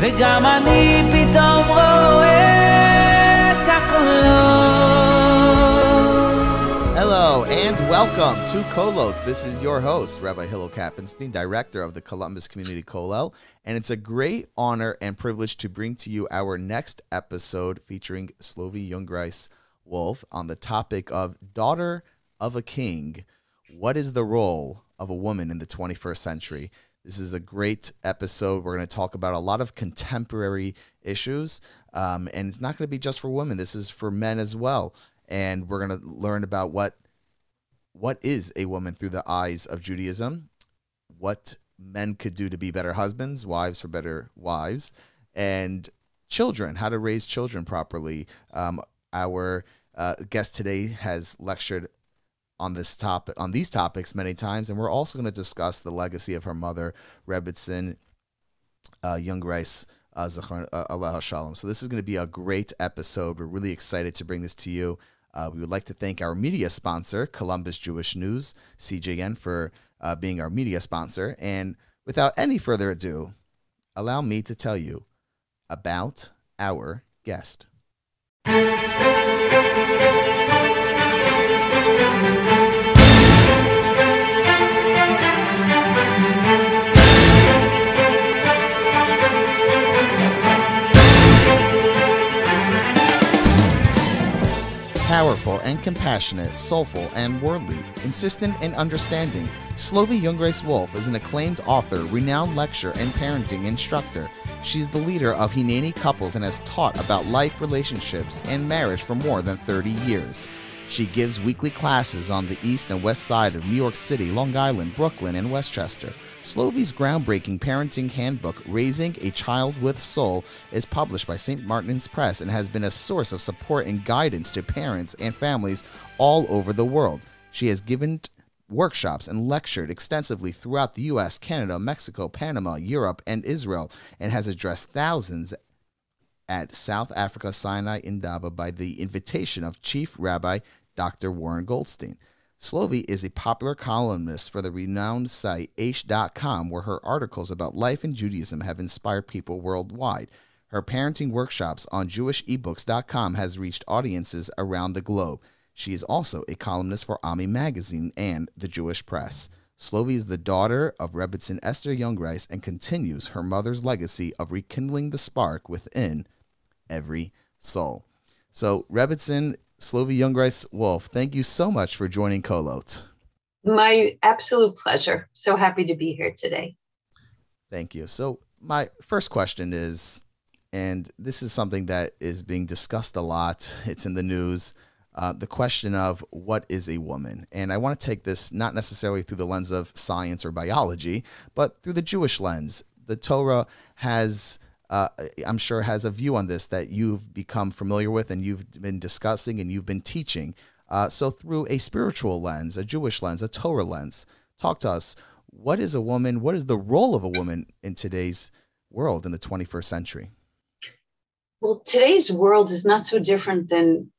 וגם אני פתאום רואה את הקולות. Hello and welcome to KOLOT. This is your host, Rabbi Hillel Kappenstein, director of the Columbus Community Kollel, and it's a great honor and privilege to bring to you our next episode featuring Slovie Jungreis Wolff on the topic of Daughter of a King. What is the role of a woman in the 21st century? This is a great episode. We're going to talk about a lot of contemporary issues, and it's not going to be just for women. This is for men as well. And we're going to learn about what is a woman through the eyes of Judaism, what men could do to be better husbands, wives for better wives, and children, how to raise children properly. Our guest today has lectured on these topics many times, and we're also going to discuss the legacy of her mother, Rebbetzin Jungreis, Aleha Shalom. So this is going to be a great episode. We're really excited to bring this to you. We would like to thank our media sponsor, Columbus Jewish News, CJN, for being our media sponsor. And without any further ado, allow me to tell you about our guest. Powerful and compassionate, soulful and worldly, insistent and understanding, Slovie Jungreis Wolff is an acclaimed author, renowned lecturer, and parenting instructor. She's the leader of Hineni Couples and has taught about life, relationships, and marriage for more than 30 years. She gives weekly classes on the east and west side of New York City, Long Island, Brooklyn, and Westchester. Slovie's groundbreaking parenting handbook, Raising a Child with Soul, is published by St. Martin's Press and has been a source of support and guidance to parents and families all over the world. She has given workshops and lectured extensively throughout the U.S., Canada, Mexico, Panama, Europe, and Israel, and has addressed thousands at South Africa Sinai Indaba by the invitation of Chief Rabbi Dr. Warren Goldstein. Slovie is a popular columnist for the renowned site Aish.com, where her articles about life in Judaism have inspired people worldwide. Her parenting workshops on JewishEbooks.com has reached audiences around the globe. She is also a columnist for Ami Magazine and the Jewish Press. Slovie is the daughter of Rebbetzin Esther Jungreis and continues her mother's legacy of rekindling the spark within every soul. So, Rebbetzin Slovie Jungreis Wolff, thank you so much for joining KOLOT. My absolute pleasure. So happy to be here today. Thank you. So, my first question is, and this is something that is being discussed a lot, it's in the news, the question of what is a woman? And I want to take this not necessarily through the lens of science or biology, but through the Jewish lens. The Torah has, I'm sure, has a view on this that you've become familiar with and you've been discussing and you've been teaching. So through a spiritual lens, a Jewish lens, a Torah lens, talk to us. What is a woman? What is the role of a woman in today's world in the 21st century? Well, today's world is not so different than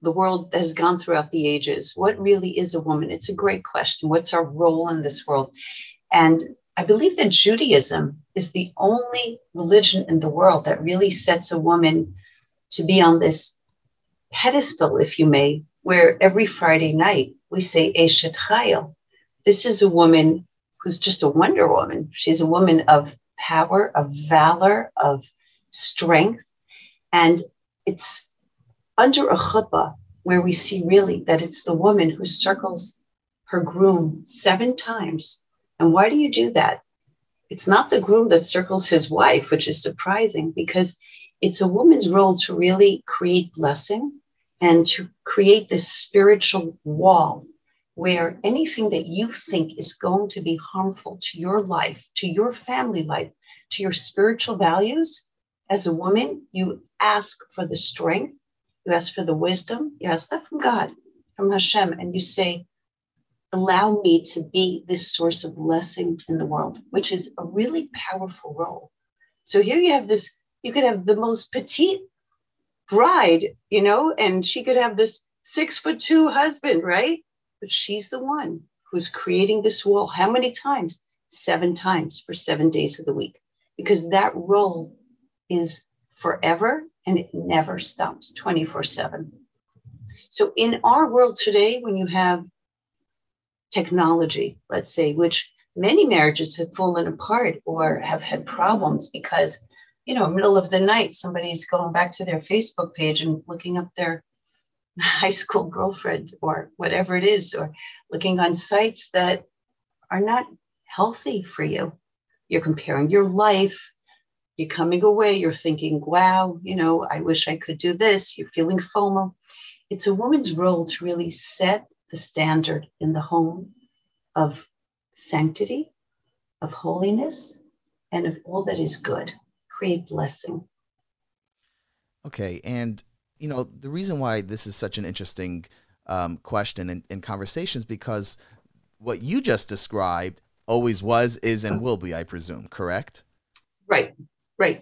the world that has gone throughout the ages. What really is a woman? It's a great question. What's our role in this world? And I believe that Judaism is the only religion in the world that really sets a woman to be on this pedestal, if you may, where every Friday night we say Eshet Chayil. This is a woman who's just a Wonder Woman. She's a woman of power, of valor, of strength. And it's under a chuppah where we see really that it's the woman who circles her groom 7 times. And why do you do that? It's not the groom that circles his wife, which is surprising, because it's a woman's role to really create blessing and to create this spiritual wall where anything that you think is going to be harmful to your life, to your family life, to your spiritual values, as a woman, you ask for the strength, you ask for the wisdom, you ask that from God, from Hashem, and you say, allow me to be this source of blessing in the world, which is a really powerful role. So here you have this, you could have the most petite bride, you know, and she could have this 6'2" husband, right? But she's the one who's creating this wall. How many times? 7 times for 7 days of the week, because that role is forever and it never stops 24/7. So in our world today, when you have technology, let's say, which many marriages have fallen apart or have had problems because, middle of the night, somebody's going back to their Facebook page and looking up their high school girlfriend or whatever it is, or looking on sites that are not healthy for you. You're comparing your life. You're coming away. You're thinking, wow, I wish I could do this. You're feeling FOMO. It's a woman's role to really set the standard in the home of sanctity, of holiness, and of all that is good. Create blessing. Okay. And, the reason why this is such an interesting question and conversations, because what you just described always was, is, and will be, I presume, correct? Right.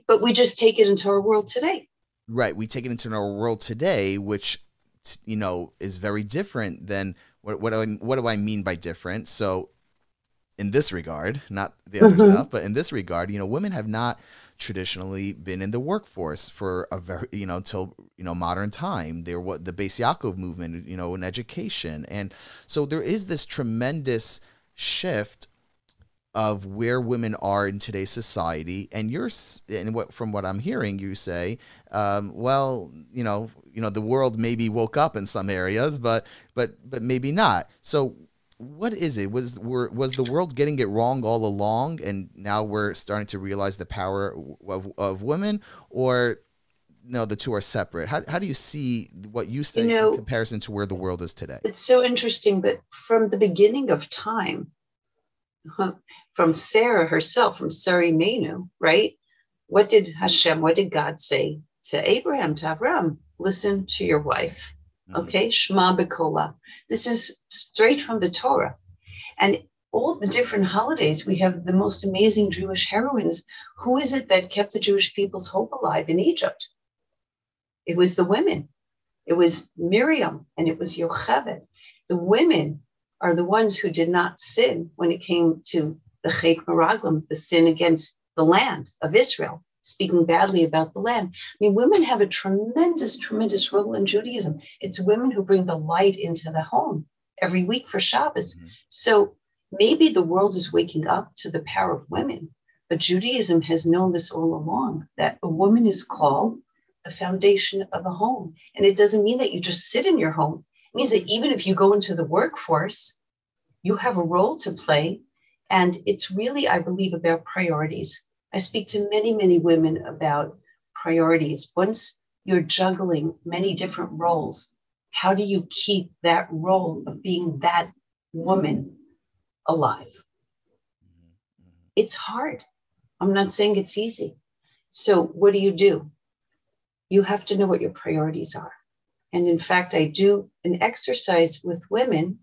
But we just take it into our world today. Right. We take it into our world today, which, is very different than what do I mean by different? So in this regard, not the other stuff, but in this regard, women have not traditionally been in the workforce for a very, till, modern time. They're what the Beis Yaakov movement, in education. And so there is this tremendous shift of where women are in today's society. And from what I'm hearing, you say, well, the world maybe woke up in some areas, but maybe not. So what is it? Was the world getting it wrong all along, and now we're starting to realize the power of women, or no, the two are separate? How do you see what you say in comparison to where the world is today? It's so interesting that from the beginning of time, from Sarah herself, from Sarai Menu, right? What did God say to Abraham, to Avram? Listen to your wife. Okay, Shema B'kola. This is straight from the Torah. And all the different holidays, we have the most amazing Jewish heroines. Who is it that kept the Jewish people's hope alive in Egypt? It was the women. It was Miriam and it was Yocheved. The women are the ones who did not sin when it came to the Chet Meraglim, the sin against the land of Israel, speaking badly about the land. I mean, women have a tremendous, tremendous role in Judaism. It's women who bring the light into the home every week for Shabbos. So maybe the world is waking up to the power of women, but Judaism has known this all along, that a woman is called the foundation of a home. And it doesn't mean that you just sit in your home. It means that even if you go into the workforce, you have a role to play. And it's really, I believe, about priorities. I speak to many, many women about priorities. Once you're juggling many different roles, how do you keep that role of being that woman alive? It's hard. I'm not saying it's easy. So what do? You have to know what your priorities are. And in fact, I do an exercise with women,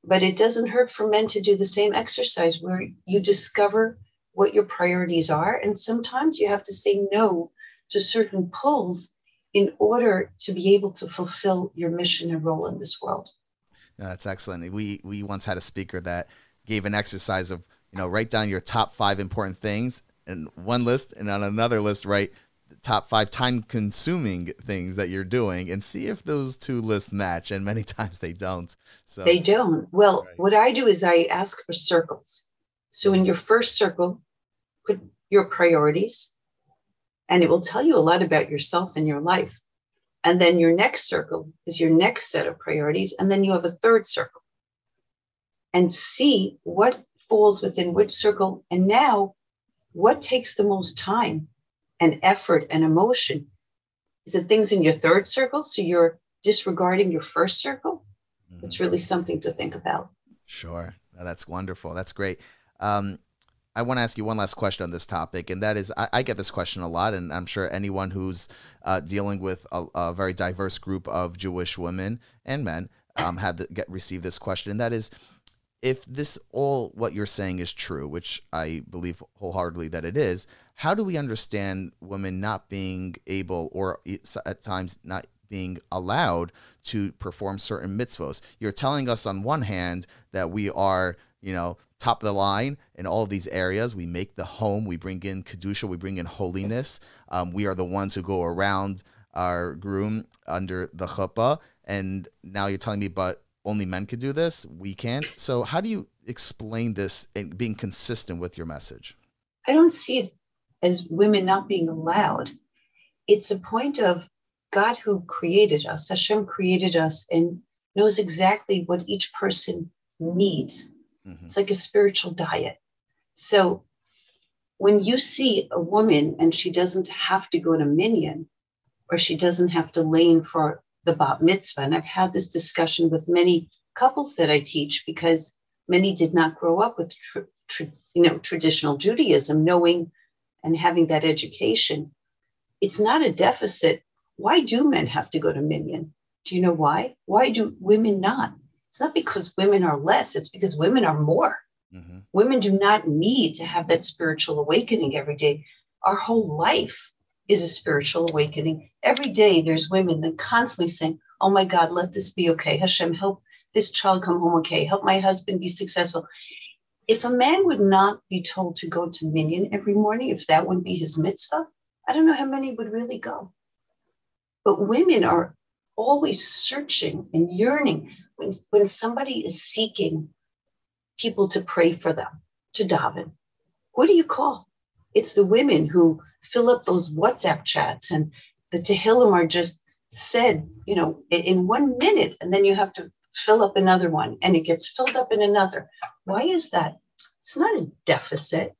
but it doesn't hurt for men to do the same exercise where you discover what your priorities are. And sometimes you have to say no to certain pulls in order to be able to fulfill your mission and role in this world. No, that's excellent. We once had a speaker that gave an exercise of, write down your top 5 important things in one list, and on another list, write the top 5 time-consuming things that you're doing, and see if those two lists match. And many times they don't. So they don't. Well, right. What I do is I ask for circles. So in your first circle, put your priorities, and it will tell you a lot about yourself and your life. And then your next circle is your next set of priorities. And then you have a third circle. And see what falls within which circle. And now, what takes the most time and effort and emotion? Is it things in your third circle? So you're disregarding your first circle? It's really something to think about. Sure. No, that's wonderful. That's great. I want to ask you one last question on this topic, and that is, I get this question a lot, and I'm sure anyone who's dealing with a very diverse group of Jewish women and men receive this question, and that is, if this all what you're saying is true, which I believe wholeheartedly that it is, how do we understand women not being able, or at times not being allowed, to perform certain mitzvos? You're telling us on one hand that we are top of the line in all of these areas. We make the home, we bring in Kedusha, we bring in holiness. We are the ones who go around our groom under the chuppah. And now you're telling me, but only men could do this? We can't. So how do you explain this and being consistent with your message? I don't see it as women not being allowed. It's a point of God who created us. Hashem created us and knows exactly what each person needs. Mm-hmm. It's like a spiritual diet. So when you see a woman and she doesn't have to go to minyan, or she doesn't have to lane for the bat mitzvah, and I've had this discussion with many couples that I teach, because many did not grow up with traditional Judaism, knowing and having that education. It's not a deficit. Why do men have to go to minyan? Do you know why? Why do women not? It's not because women are less. It's because women are more. Mm-hmm. Women do not need to have that spiritual awakening every day. Our whole life is a spiritual awakening. Every day there's women that constantly saying, oh my God, let this be okay. Hashem, help this child come home okay. Help my husband be successful. If a man would not be told to go to minyan every morning, if that wouldn't be his mitzvah, I don't know how many would really go. But women are always searching and yearning. When somebody is seeking people to pray for them, to daven, who do you call? It's the women who fill up those WhatsApp chats, and the Tehillim are just said, in 1 minute, and then you have to fill up another one, and it gets filled up in another. Why is that? It's not a deficit.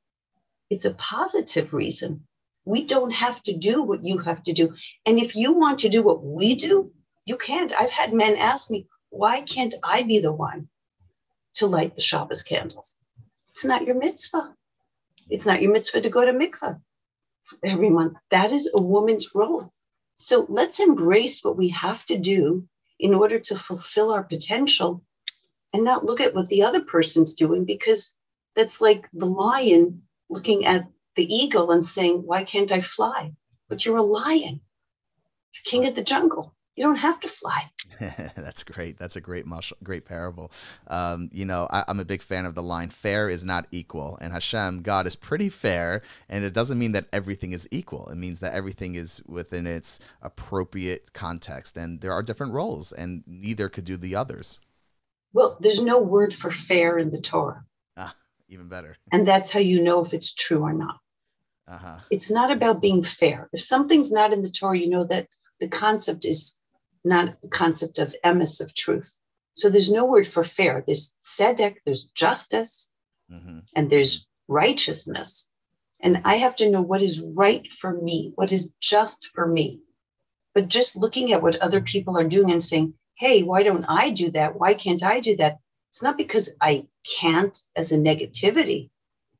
It's a positive reason. We don't have to do what you have to do. And if you want to do what we do, you can't. I've had men ask me, why can't I be the one to light the Shabbos candles? It's not your mitzvah. It's not your mitzvah to go to mikvah every month. That is a woman's role. So let's embrace what we have to do in order to fulfill our potential, and not look at what the other person's doing, because that's like the lion looking at the eagle and saying, why can't I fly? But you're a lion, you're king of the jungle. You don't have to fly. That's great. That's a great parable. I'm a big fan of the line, fair is not equal. And Hashem, God, is pretty fair. And it doesn't mean that everything is equal. It means that everything is within its appropriate context. And there are different roles, and neither could do the others. Well, there's no word for fair in the Torah. Even better. And that's how you know if it's true or not. Uh-huh. It's not about being fair. If something's not in the Torah, you know that the concept is not a concept of emes, of truth. So there's no word for fair. There's tzedek, there's justice, mm-hmm. and there's righteousness. And I have to know what is right for me, what is just for me. But just looking at what other people are doing and saying, hey, why don't I do that? Why can't I do that? It's not because I can't as a negativity.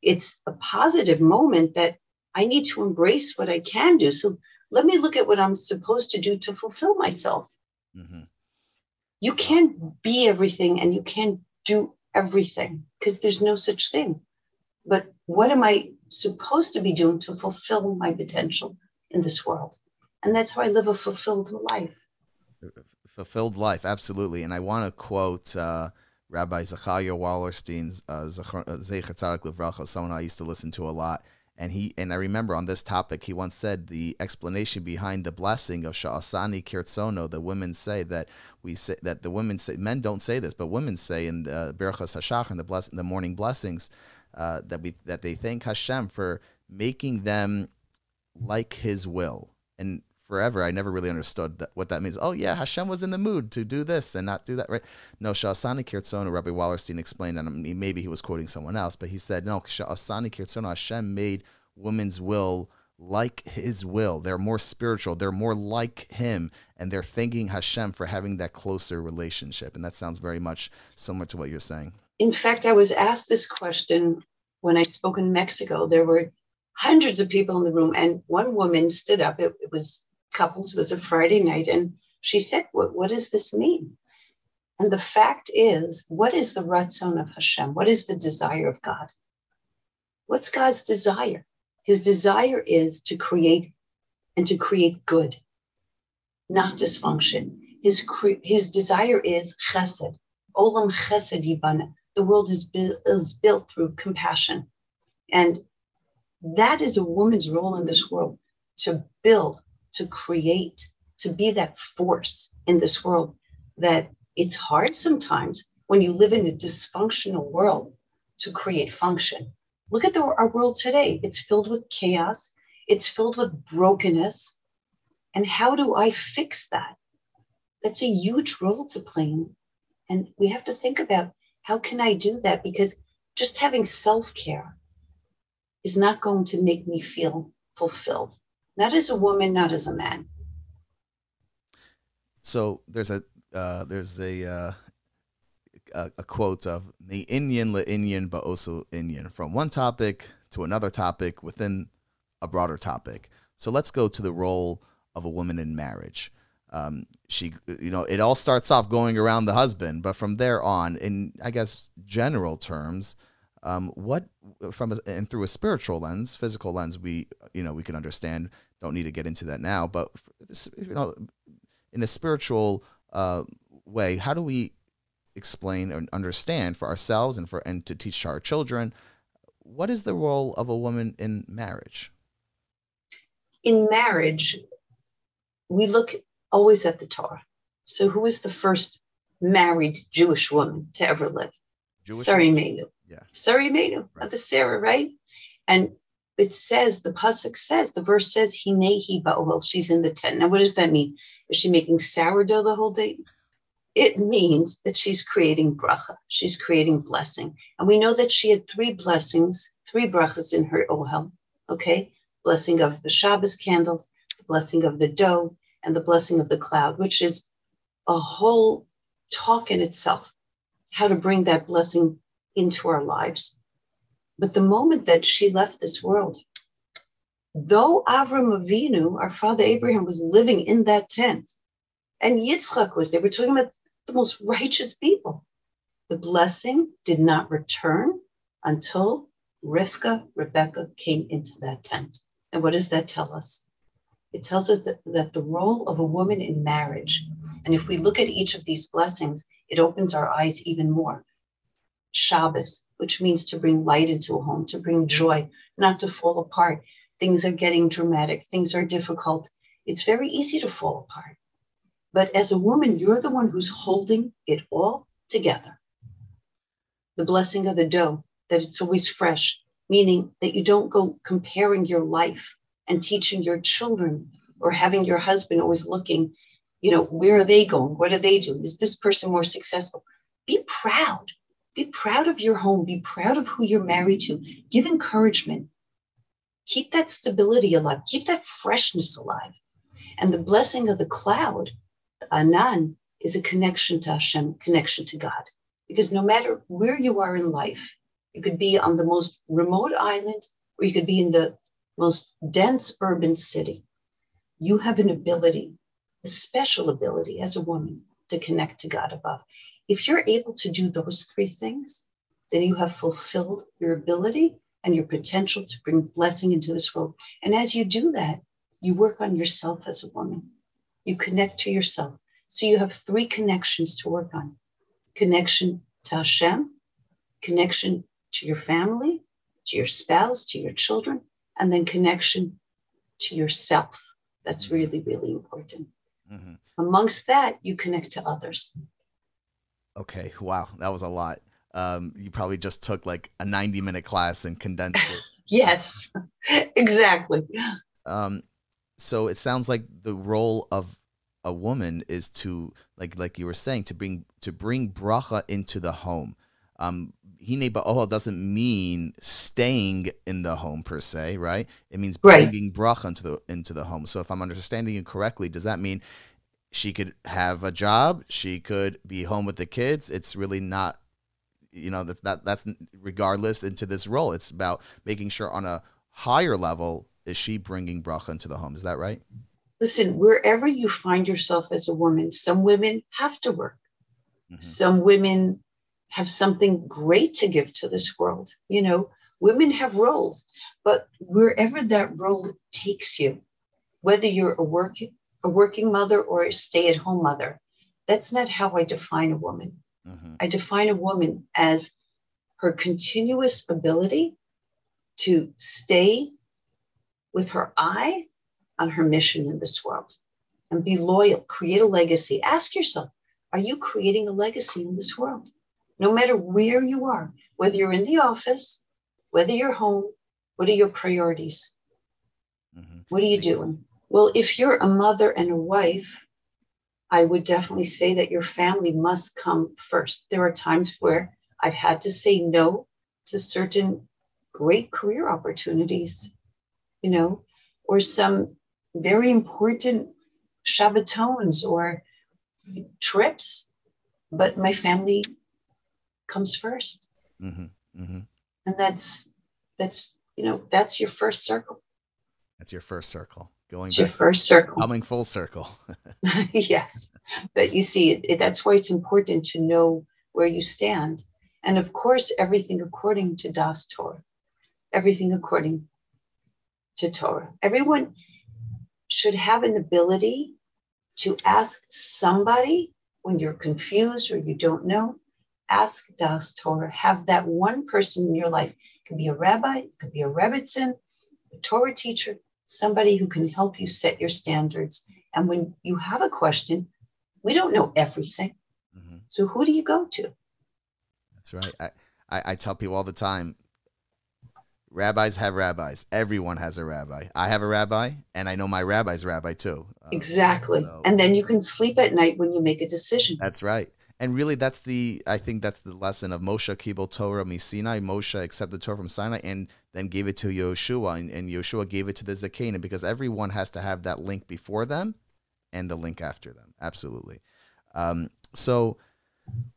It's a positive moment that I need to embrace what I can do. So let me look at what I'm supposed to do to fulfill myself. Mm-hmm. You can't be everything and you can't do everything, because there's no such thing. But what am I supposed to be doing to fulfill my potential in this world? And that's why I live a fulfilled life. Fulfilled life, absolutely. And I want to quote Rabbi Zachariah Wallerstein's Zecher Tzadik Livracha, someone I used to listen to a lot. And I remember on this topic, he once said the explanation behind the blessing of Sha'asani Kirtzono, the women say that the women say, men don't say this, but women say in the Berachos HaShachar, in the morning blessings, that they thank Hashem for making them like His will. And forever, I never really understood what that means. Oh yeah, Hashem was in the mood to do this and not do that, right? No, Sha'asani Kirtzono, Rabbi Wallerstein explained, and maybe he was quoting someone else, but he said, no, Sha'asani Kirtzono, Hashem made women's will like His will. They're more spiritual. They're more like Him, and they're thanking Hashem for having that closer relationship. And that sounds very much similar to what you're saying. In fact, I was asked this question when I spoke in Mexico. There were hundreds of people in the room, and one woman stood up. It was couples. It was a Friday night, and she said, what does this mean? And the fact is, what is the ratzon of Hashem? What is the desire of God? What's God's desire? His desire is to create, and to create good, not dysfunction. His desire is chesed. Olam chesed yibana. The world is built through compassion. And that is a woman's role in this world, to build, to create, to be that force in this world. That it's hard sometimes when you live in a dysfunctional world to create function. Look at our world today. It's filled with chaos. It's filled with brokenness. And how do I fix that? That's a huge role to play. And we have to think about, how can I do that? Because just having self-care is not going to make me feel fulfilled. Not as a woman, not as a man. So there's a quote of the Inyan la Inyan but also Inyan, from one topic to another topic within a broader topic. So let's go to the role of a woman in marriage. It all starts off going around the husband, but from there on, in, I guess, general terms, through a spiritual lens, physical lens, we can understand. Don't need to get into that now, but in a spiritual way, how do we explain and understand for ourselves and to teach our children, what is the role of a woman in marriage? In marriage, we look always at the Torah. So who is the first married Jewish woman to ever live? Sarah Imeinu. Yeah. Sarah Imeinu, right. The Sarah, right? And it says, the pasuk says, the verse says, Hinehi ba'ohel, she's in the tent. Now, what does that mean? Is she making sourdough the whole day? It means that she's creating bracha. She's creating blessing. And we know that she had three brachas in her ohel, okay? Blessing of the Shabbos candles, the blessing of the dough, and the blessing of the cloud, which is a whole talk in itself, how to bring that blessing into our lives. But the moment that she left this world, though Avram Avinu, our father Abraham, was living in that tent, and Yitzchak was there, we're talking about the most righteous people, the blessing did not return until Rebecca came into that tent. And what does that tell us? It tells us that the role of a woman in marriage, and if we look at each of these blessings, it opens our eyes even more. Shabbos, which means to bring light into a home, to bring joy, not to fall apart. Things are getting dramatic. Things are difficult. It's very easy to fall apart. But as a woman, you're the one who's holding it all together. The blessing of the dough, that it's always fresh, meaning that you don't go comparing your life and teaching your children or having your husband always looking, where are they going? What are they doing? Is this person more successful? Be proud. Be proud of your home. Be proud of who you're married to. Give encouragement. Keep that stability alive. Keep that freshness alive. And the blessing of the cloud, the Anan, is a connection to Hashem, connection to God. Because no matter where you are in life, you could be on the most remote island, or you could be in the most dense urban city. You have an ability, a special ability as a woman, to connect to God above. If you're able to do those three things, then you have fulfilled your ability and your potential to bring blessing into this world. And as you do that, you work on yourself as a woman. You connect to yourself. So you have three connections to work on. Connection to Hashem, connection to your family, to your spouse, to your children, and then connection to yourself. That's really, really important. Mm-hmm. Amongst that, you connect to others. Okay. Wow. That was a lot. You probably just took like a 90-minute class and condensed it. Yes, exactly. So it sounds like the role of a woman is to, like you were saying, to bring bracha into the home. Hine ba'ohel doesn't mean staying in the home per se, right? It means bringing bracha into the home. So if I'm understanding you correctly, does that mean she could have a job, she could be home with the kids? It's really not, that's regardless into this role. It's about making sure on a higher level, is she bringing bracha into the home? Is that right? Listen, wherever you find yourself as a woman, some women have to work. Mm-hmm. Some women have something great to give to this world. Women have roles, but wherever that role takes you, whether you're a working mother or a stay-at-home mother, that's not how I define a woman. Mm-hmm. I define a woman as her continuous ability to stay with her eye on her mission in this world and be loyal, create a legacy. Ask yourself, are you creating a legacy in this world? No matter where you are, whether you're in the office, whether you're home, what are your priorities? Mm-hmm. What are you doing? Well, if you're a mother and a wife, I would definitely say that your family must come first. There are times where I've had to say no to certain great career opportunities, you know, or some very important Shabbatons or trips, but my family comes first. Mm-hmm. Mm-hmm. And that's your first circle. That's your first circle. It's your first circle. Coming full circle. Yes. But you see, that's why it's important to know where you stand. And of course, everything according to Das Torah. Everything according to Torah. Everyone should have an ability to ask somebody when you're confused or you don't know. Ask Das Torah. Have that one person in your life. It could be a rabbi, it could be a rebbitzin, a Torah teacher, somebody who can help you set your standards. And when you have a question, we don't know everything. Mm-hmm. So who do you go to? That's right. I tell people all the time, rabbis have rabbis. Everyone has a rabbi. I have a rabbi, and I know my rabbi's rabbi too. Exactly. And then you can sleep at night when you make a decision. That's right. And really, I think that's the lesson of Moshe Kibel Torah Misinai. Moshe accepted Torah from Sinai and then gave it to Yoshua, and Yoshua gave it to the Zakenim, because everyone has to have that link before them and the link after them. Absolutely. So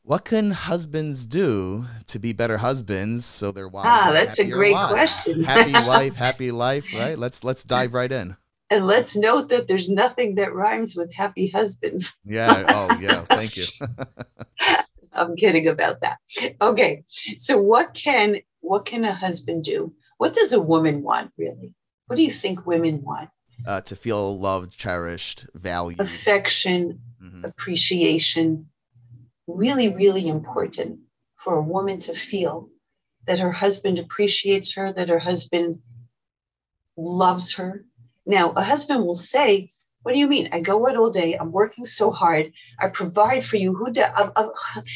what can husbands do to be better husbands so their wives are that's a great question. Happy wife, happy life, right? Let's dive right in. And let's note that there's nothing that rhymes with happy husbands. Yeah. Oh, yeah. Thank you. I'm kidding about that. Okay. So what can a husband do? What does a woman want, really? What do you think women want? To feel loved, cherished, valued. Affection, appreciation. Really, really important for a woman to feel that her husband appreciates her, that her husband loves her. Now, a husband will say, what do you mean? I go out all day. I'm working so hard. I provide for you.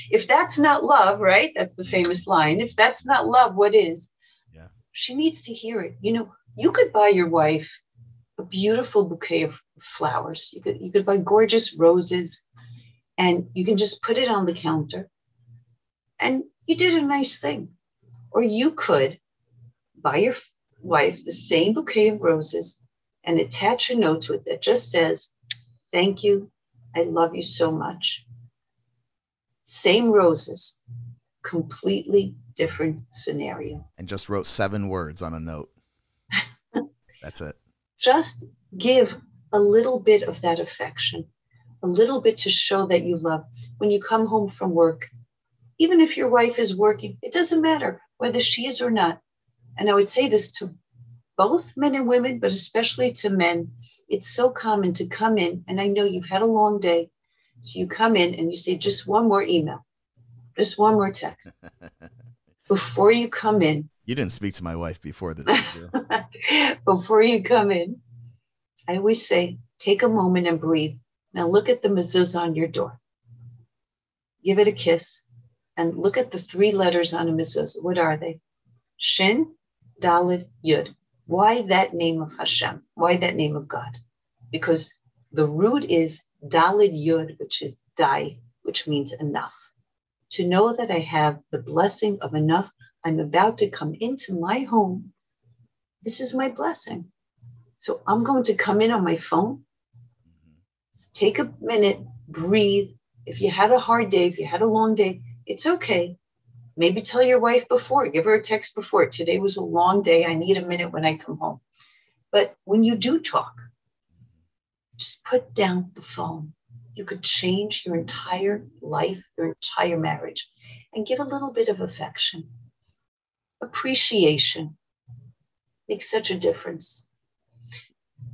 If that's not love, right? That's the famous line. If that's not love, what is? Yeah. She needs to hear it. You know, you could buy your wife a beautiful bouquet of flowers. You could buy gorgeous roses, and you can just put it on the counter, and you did a nice thing. Or you could buy your wife the same bouquet of roses and attach a note to it that just says, thank you, I love you so much. Same roses, completely different scenario. And just wrote 7 words on a note. That's it. Just give a little bit of that affection, a little bit to show that you love. When you come home from work, even if your wife is working, it doesn't matter whether she is or not. And I would say this to both men and women, but especially to men. It's so common to come in, and I know you've had a long day, so you come in and you say, just one more email, just one more text. Before you come in. You didn't speak to my wife before this. Before you come in, I always say, take a moment and breathe. Now look at the mezuzah on your door. Give it a kiss and look at the 3 letters on a mezuzah. What are they? Shin, Dalet, Yud. Why that name of Hashem? Why that name of God? Because the root is Dalet Yud, which is Dai, which means enough. To know that I have the blessing of enough, I'm about to come into my home. This is my blessing. So I'm going to come in on my phone. Take a minute, breathe. If you had a hard day, if you had a long day, it's okay. Maybe tell your wife before, give her a text before. Today was a long day. I need a minute when I come home. But when you do talk, just put down the phone. You could change your entire life, your entire marriage, and give a little bit of affection. Appreciation makes such a difference.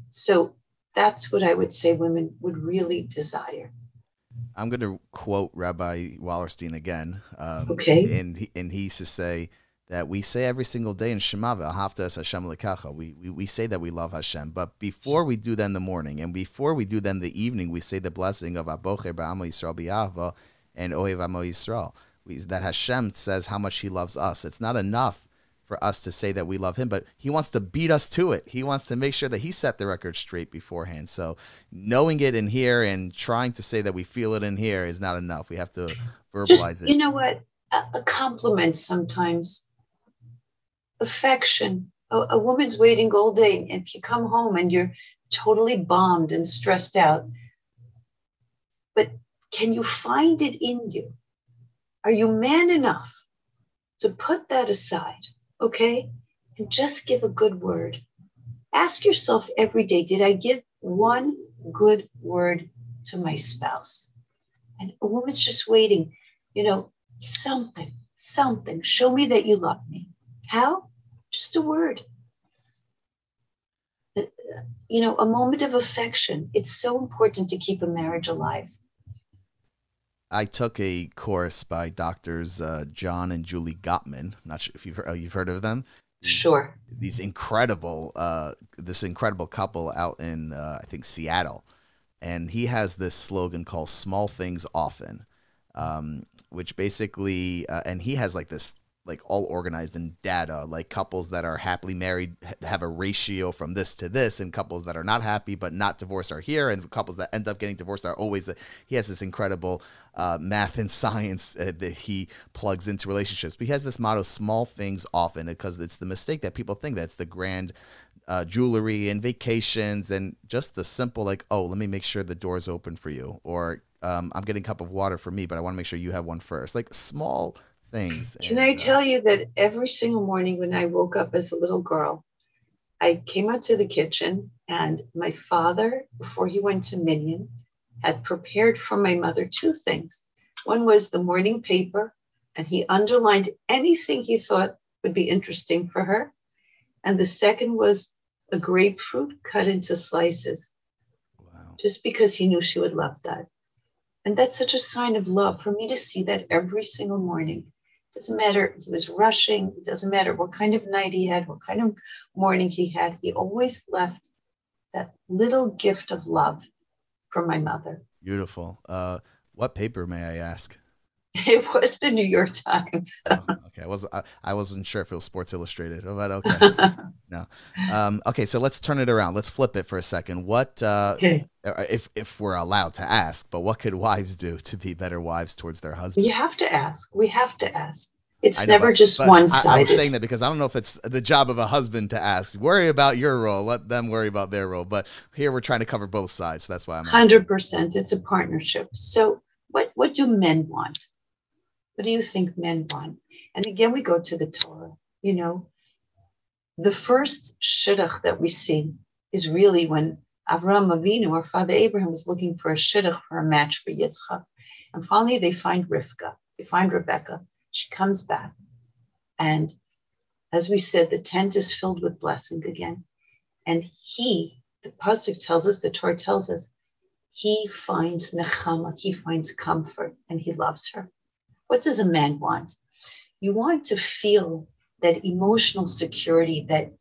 So that's what I would say women would really desire. I'm going to quote Rabbi Wallerstein again. Okay. And he used to say that we say every single day in Shema, V'ahavta es Hashem l'kacha. We say that we love Hashem, but before we do that in the morning and before we do that in the evening, we say the blessing of Abocher ba'amo Yisrael b'yahva and Ohev amo Yisrael. That Hashem says how much he loves us. It's not enough for us to say that we love him, but he wants to beat us to it. He wants to make sure that he set the record straight beforehand. So knowing it in here and trying to say that we feel it in here is not enough. We have to verbalize it. You know what? A compliment sometimes, affection. A woman's waiting all day, and if you come home and you're totally bombed and stressed out, but can you find it in you? Are you man enough to put that aside? Okay, and just give a good word. Ask yourself every day, did I give one good word to my spouse? And a woman's just waiting, something. Show me that you love me. How? Just a word. A moment of affection. It's so important to keep a marriage alive. I took a course by doctors John and Julie Gottman. I'm not sure if you've heard of them. Sure. This incredible couple out in I think Seattle, and he has this slogan called "Small Things Often," which basically, and he has like this all organized in data, like couples that are happily married have a ratio from this to this, and couples that are not happy but not divorced are here, and couples that end up getting divorced are always. He has this incredible math and science that he plugs into relationships. But he has this motto, small things often, because it's the mistake that people think that's the grand jewelry and vacations and just the simple let me make sure the door's open for you, or I'm getting a cup of water for me, but I want to make sure you have one first. Like small things. Can I tell you that every single morning when I woke up as a little girl, I came out to the kitchen and my father, before he went to Minyan, had prepared for my mother two things. One was the morning paper, and he underlined anything he thought would be interesting for her. And the second was a grapefruit cut into slices. Wow. Just because he knew she would love that. And that's such a sign of love for me to see that every single morning. Doesn't matter if he was rushing. It doesn't matter what kind of night he had, what kind of morning he had. He always left that little gift of love for my mother. Beautiful. What paper, may I ask? It was the New York Times. Okay, I wasn't sure if it was Sports Illustrated, but okay. No. Okay, so let's turn it around. Let's flip it for a second. What, if we're allowed to ask, but what could wives do to be better wives towards their husbands? You have to ask. We have to ask. It's never just one-sided. I was saying that because I don't know if it's the job of a husband to ask. Worry about your role. Let them worry about their role. But here we're trying to cover both sides. So that's why I'm asking. 100%. It's a partnership. So what do men want? What do you think men want? And again, we go to the Torah. The first shidduch that we see is really when Avraham Avinu, or Father Abraham, was looking for a shidduch, for a match for Yitzchak. And finally, they find Rivka. They find Rebecca. She comes back. And as we said, the tent is filled with blessing again. And the pasuk tells us, the Torah tells us, he finds nechama, he finds comfort, and he loves her. What does a man want? You want to feel that emotional security, that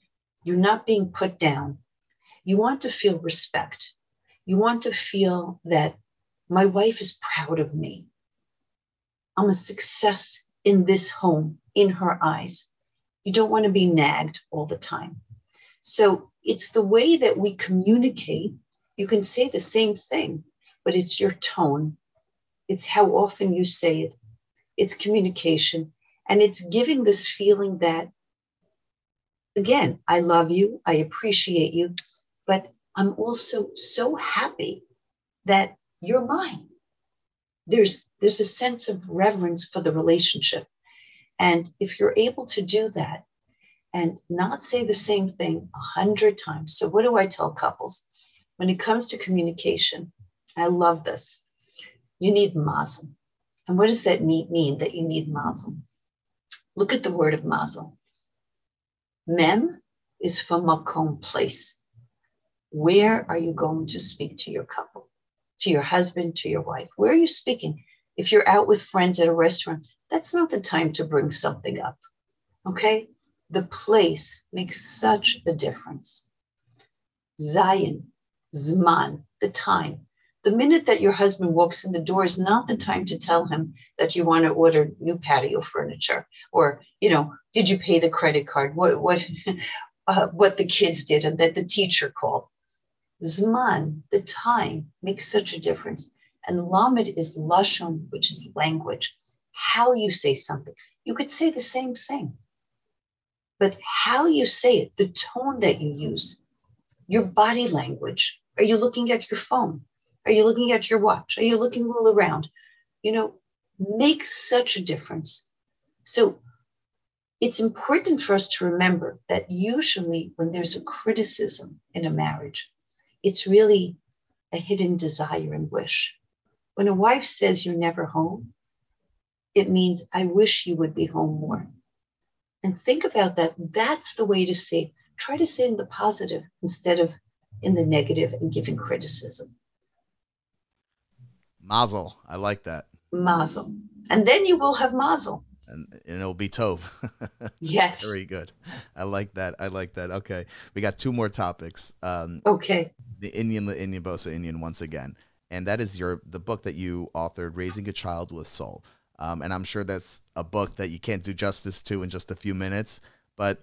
you're not being put down. You want to feel respect. You want to feel that my wife is proud of me. I'm a success in this home, in her eyes. You don't want to be nagged all the time. So it's the way that we communicate. You can say the same thing, but it's your tone. It's how often you say it. It's communication. And it's giving this feeling that, again, I love you, I appreciate you, but I'm also so happy that you're mine. There's a sense of reverence for the relationship. And if you're able to do that and not say the same thing 100 times. So what do I tell couples? When it comes to communication, I love this. You need mazel. And what does that mean that you need mazel? Look at the word of mazel. Mem is for makom, place. Where are you going to speak to your couple? to your husband, to your wife? Where are you speaking? If you're out with friends at a restaurant, that's not the time to bring something up. Okay? The place makes such a difference. Zayin, Zman, the time. The minute that your husband walks in the door is not the time to tell him that you want to order new patio furniture, or, did you pay the credit card? What the kids did and that the teacher called. Zman, the time, makes such a difference. And Lamed is Lashon, which is language. How you say something. You could say the same thing, but how you say it, the tone that you use, your body language. Are you looking at your phone? Are you looking at your watch? Are you looking all around? Makes such a difference. So it's important for us to remember that usually when there's a criticism in a marriage, it's really a hidden desire and wish. When a wife says you're never home, it means I wish you would be home more. And think about that. That's the way to say, try to say in the positive instead of in the negative and giving criticism. Mazel. I like that. Mazel. And then you will have mazel. And it'll be Tov. Yes. Very good. I like that. Okay. We got two more topics. Okay. The Indian Bosa Indian once again. And that is the book that you authored, Raising a Child with Soul. And I'm sure that's a book that you can't do justice to in just a few minutes. But,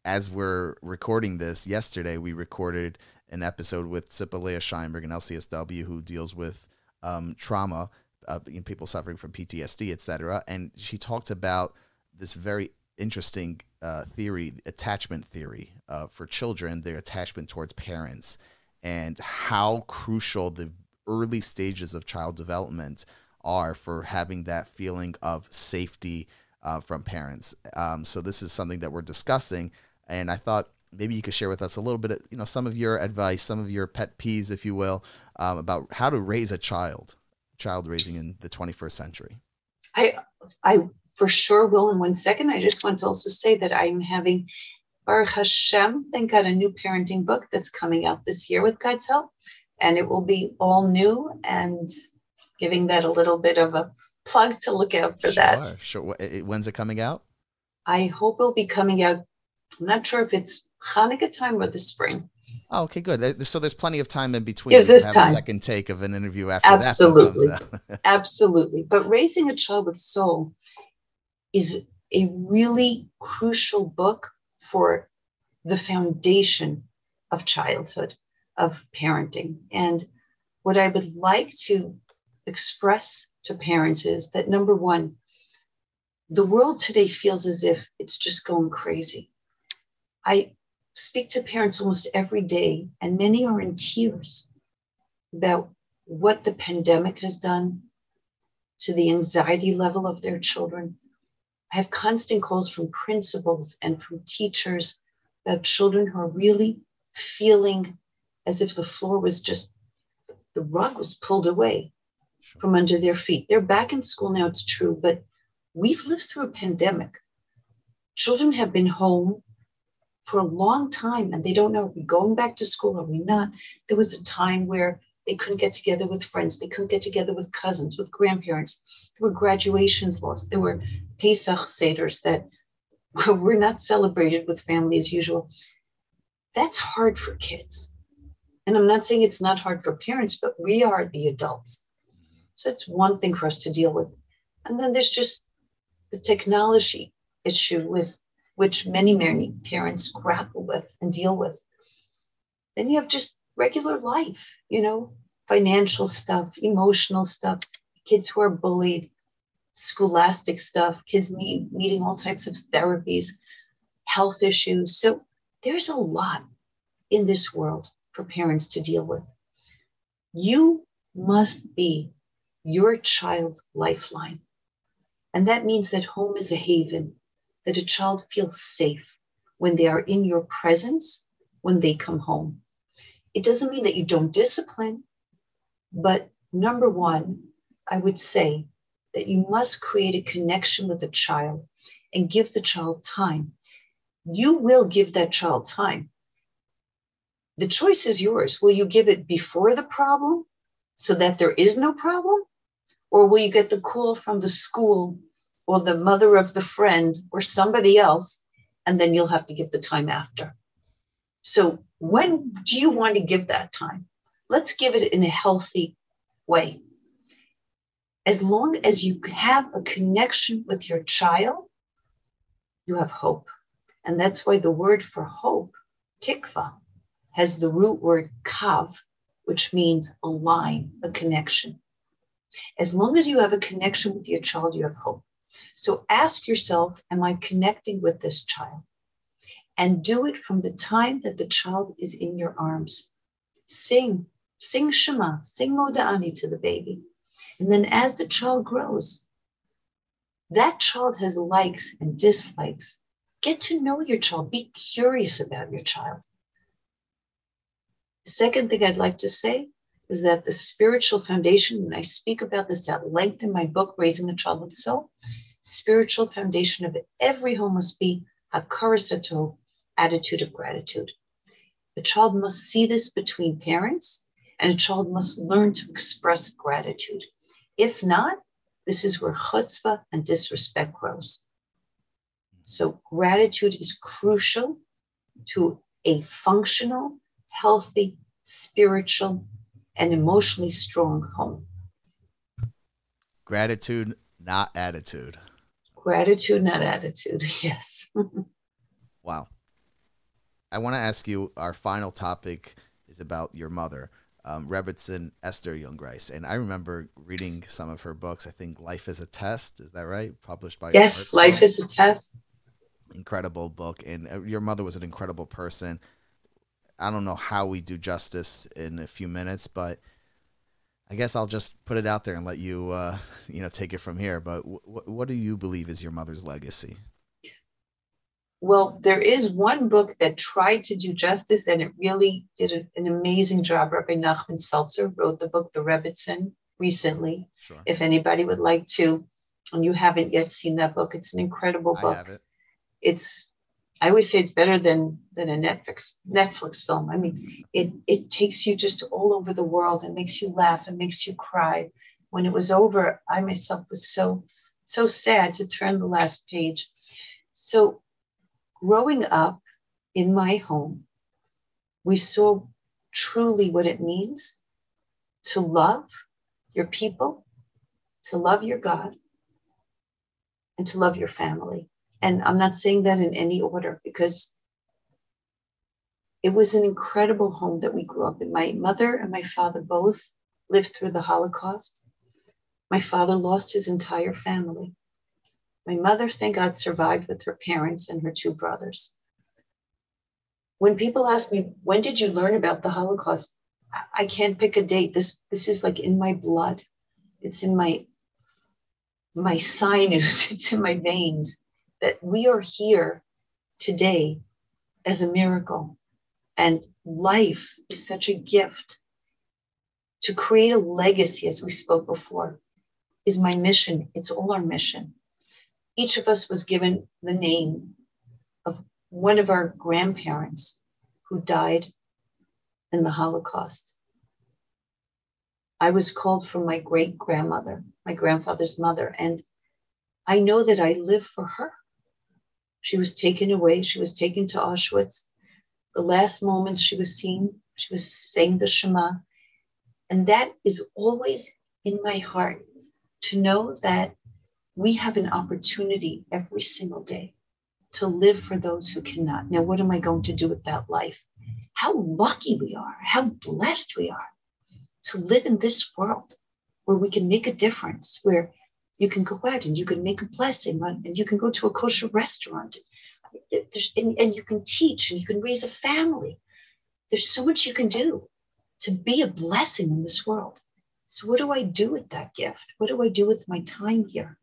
as we're recording this, yesterday we recorded an episode with Sippa Leah Scheinberg, an LCSW who deals with trauma, in people suffering from PTSD, etc. And she talked about this very interesting theory, attachment theory for children, their attachment towards parents, and how crucial the early stages of child development are for having that feeling of safety from parents. So this is something that we're discussing, and I thought maybe you could share with us a little bit of, some of your advice, some of your pet peeves, if you will, about how to raise a child raising in the 21st century. I for sure will in 1 second. I just want to also say that I'm having, Baruch Hashem, thank God, a new parenting book that's coming out this year with God's help. And it will be all new, and giving that a little bit of a plug to look out for that. Sure. When's it coming out? I hope it'll be coming out. I'm not sure if it's Hanukkah time or the spring. Oh, okay, good. So there's plenty of time in between. There's this have time. A second take of an interview after Absolutely. that comes out. Absolutely. But Raising a Child with Soul is a really crucial book for the foundation of childhood, of parenting. And what I would like to express to parents is that, number one, the world today feels as if it's just going crazy. I speak to parents almost every day, and many are in tears about what the pandemic has done to the anxiety level of their children. I have constant calls from principals and from teachers about children who are really feeling as if the floor was just, the rug was pulled away from under their feet. They're back in school now, it's true, but we've lived through a pandemic. Children have been home for a long time, and they don't know, are we going back to school, are we not? There was a time where they couldn't get together with friends. They couldn't get together with cousins, with grandparents. There were graduations lost. There were Pesach Seders that were not celebrated with family as usual. That's hard for kids. And I'm not saying it's not hard for parents, but we are the adults. So it's one thing for us to deal with. And then there's just the technology issue with which many parents grapple with and deal with. Then you have just regular life, financial stuff, emotional stuff, kids who are bullied, scholastic stuff, kids needing all types of therapies, health issues. So there's a lot in this world for parents to deal with. You must be your child's lifeline. And that means that home is a haven, that a child feels safe when they are in your presence, when they come home. It doesn't mean that you don't discipline, but number one, I would say that you must create a connection with the child and give the child time. You will give that child time. The choice is yours. Will you give it before the problem, so that there is no problem? Or will you get the call from the school or the mother of the friend or somebody else, and then you'll have to give the time after? So when do you want to give that time? Let's give it in a healthy way. As long as you have a connection with your child, you have hope. And that's why the word for hope, tikva, has the root word kav, which means a line, a connection. As long as you have a connection with your child, you have hope. So ask yourself, am I connecting with this child? And do it from the time that the child is in your arms. Sing Shema, sing Moda'ani to the baby. And then as the child grows, that child has likes and dislikes. Get to know your child. Be curious about your child. The second thing I'd like to say is that the spiritual foundation, and I speak about this at length in my book, Raising a Child with Soul, spiritual foundation of every home must be hakara satov, attitude of gratitude. The child must see this between parents, and a child must learn to express gratitude. If not, this is where chutzpah and disrespect grows. So gratitude is crucial to a functional, healthy, spiritual, and emotionally strong home. Gratitude, not attitude. Gratitude, not attitude. Yes. Wow. I want to ask you, our final topic is about your mother, Rebbetzin Esther Jungreis. And I remember reading some of her books. I think Life is a Test. Is that right? Published by Yes, Life is a Test. Incredible book. And your mother was an incredible person. I don't know how we do justice in a few minutes, but I guess I'll just put it out there and let you, take it from here. But what do you believe is your mother's legacy? Well, there is one book that tried to do justice, and it really did an amazing job. Rabbi Nachman Seltzer wrote the book, The Rebbetzin, recently. Sure. If anybody would like to, and you haven't yet seen that book, it's an incredible book. I have it. I always say it's better than a Netflix film. I mean, it takes you just all over the world and makes you laugh and makes you cry. When it was over, I myself was so sad to turn the last page. So growing up in my home, we saw truly what it means to love your people, to love your God, and to love your family. And I'm not saying that in any order, because it was an incredible home that we grew up in. My mother and my father both lived through the Holocaust. My father lost his entire family. My mother, thank God, survived with her parents and her two brothers. When people ask me, when did you learn about the Holocaust? I can't pick a date. This is like in my blood. It's in my sinews. It's in my veins. That we are here today as a miracle. And life is such a gift. To create a legacy, as we spoke before, is my mission. It's all our mission. Each of us was given the name of one of our grandparents who died in the Holocaust. I was called from my great-grandmother, my grandfather's mother, and I know that I live for her. She was taken away. She was taken to Auschwitz. The last moments she was seen, she was saying the Shema. And that is always in my heart, to know that we have an opportunity every single day to live for those who cannot. Now, what am I going to do with that life? How lucky we are, how blessed we are to live in this world where we can make a difference, where you can go out and you can make a blessing, and you can go to a kosher restaurant, and you can teach, and you can raise a family. There's so much you can do to be a blessing in this world. So what do I do with that gift? What do I do with my time here?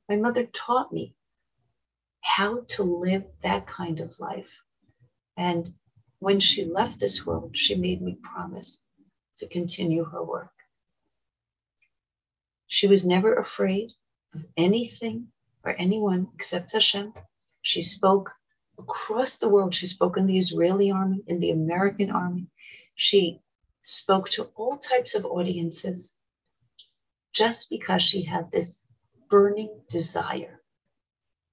My mother taught me how to live that kind of life. And when she left this world, she made me promise to continue her work. She was never afraid of anything or anyone except Hashem. She spoke across the world. She spoke in the Israeli army, in the American army. She spoke to all types of audiences just because she had this burning desire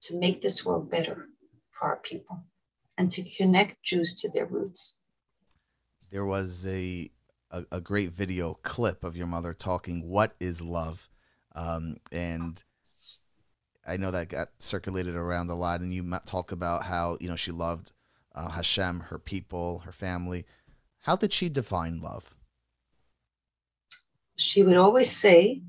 to make this world better for our people and to connect Jews to their roots. There was a great video clip of your mother talking, "What is love?" And I know that got circulated around a lot, and you talk about how, she loved Hashem, her people, her family. How did she define love? She would always say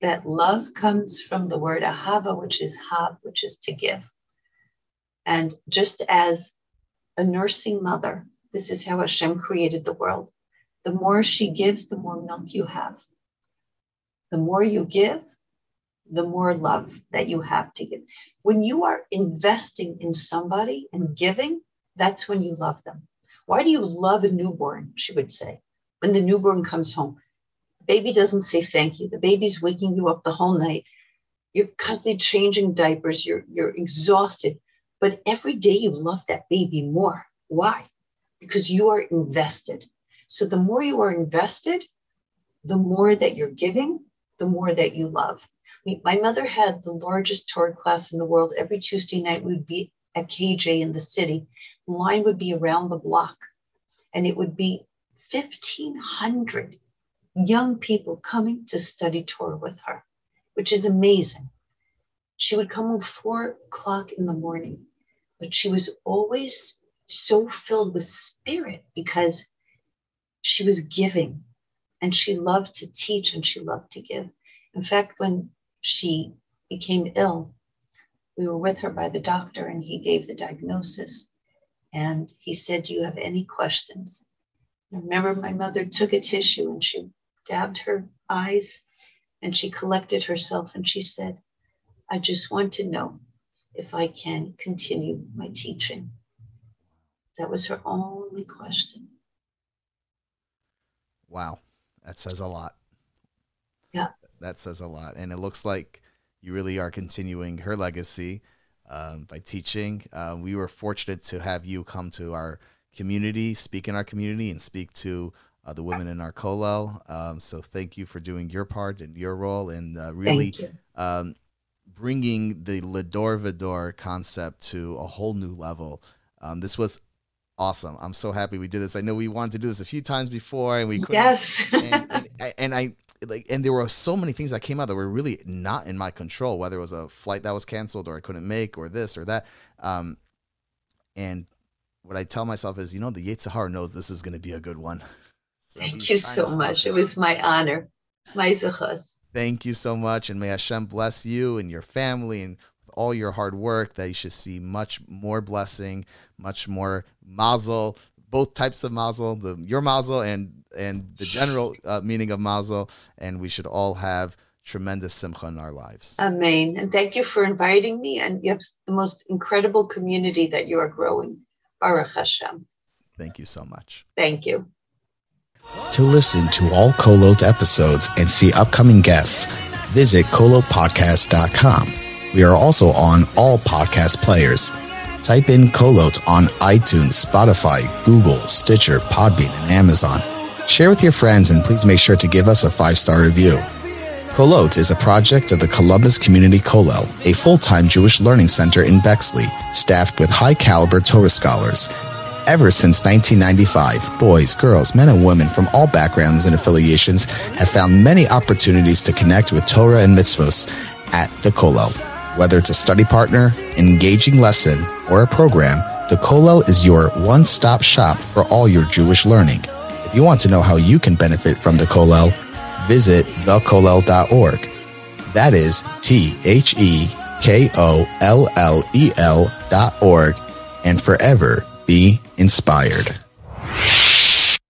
that love comes from the word ahava, which is hav, which is to give. And just as a nursing mother, this is how Hashem created the world. The more she gives, the more milk you have. The more you give, the more love that you have to give. When you are investing in somebody and giving, that's when you love them. Why do you love a newborn, she would say, when the newborn comes home? The baby doesn't say thank you. The baby's waking you up the whole night. You're constantly changing diapers. You're exhausted. But every day you love that baby more. Why? Because you are invested. So the more you are invested, the more that you're giving, the more that you love. My mother had the largest Torah class in the world. Every Tuesday night we would be at KJ in the city. The line would be around the block, and it would be 1,500 young people coming to study Torah with her, which is amazing. She would come at 4 o'clock in the morning, but she was always so filled with spirit because she was giving, and she loved to teach, and she loved to give. In fact, when she became ill, we were with her by the doctor, and he gave the diagnosis. And he said, "Do you have any questions?" And I remember my mother took a tissue and she dabbed her eyes and she collected herself and she said, "I just want to know if I can continue my teaching." That was her only question. Wow. That says a lot. Yeah. That says a lot. And it looks like you really are continuing her legacy by teaching. We were fortunate to have you come to our community, speak in our community, and speak to the women in our kolel. So thank you for doing your part and your role, and really bringing the Lador Vador concept to a whole new level. This was awesome. I'm so happy we did this. I know we wanted to do this a few times before, and we couldn't. Yes. And there were so many things that came out that were really not in my control, whether it was a flight that was canceled or I couldn't make or this or that. And what I tell myself is, the Yetzer Hara knows this is going to be a good one. So thank you so much. It was my honor. My zechus. Thank you so much. And may Hashem bless you and your family and all your hard work, that you should see much more blessing, much more mazel, both types of mazel, your mazel and the general meaning of mazel, and we should all have tremendous simcha in our lives. Amen. And thank you for inviting me, and you have the most incredible community that you are growing. Baruch Hashem. Thank you so much. Thank you. To listen to all KOLOT episodes and see upcoming guests, visit kolotpodcast.com. We are also on all podcast players. Type in KOLOT on iTunes, Spotify, Google, Stitcher, Podbean, and Amazon. Share with your friends, and please make sure to give us a 5-star review. KOLOT is a project of the Columbus Community Kollel, a full-time Jewish learning center in Bexley, staffed with high-caliber Torah scholars. Ever since 1995, boys, girls, men, and women from all backgrounds and affiliations have found many opportunities to connect with Torah and mitzvos at the Kollel. Whether it's a study partner, an engaging lesson, or a program, the Kollel is your one-stop shop for all your Jewish learning. If you want to know how you can benefit from the Kollel, visit thekollel.org. That is TheKollel.org, and forever be inspired.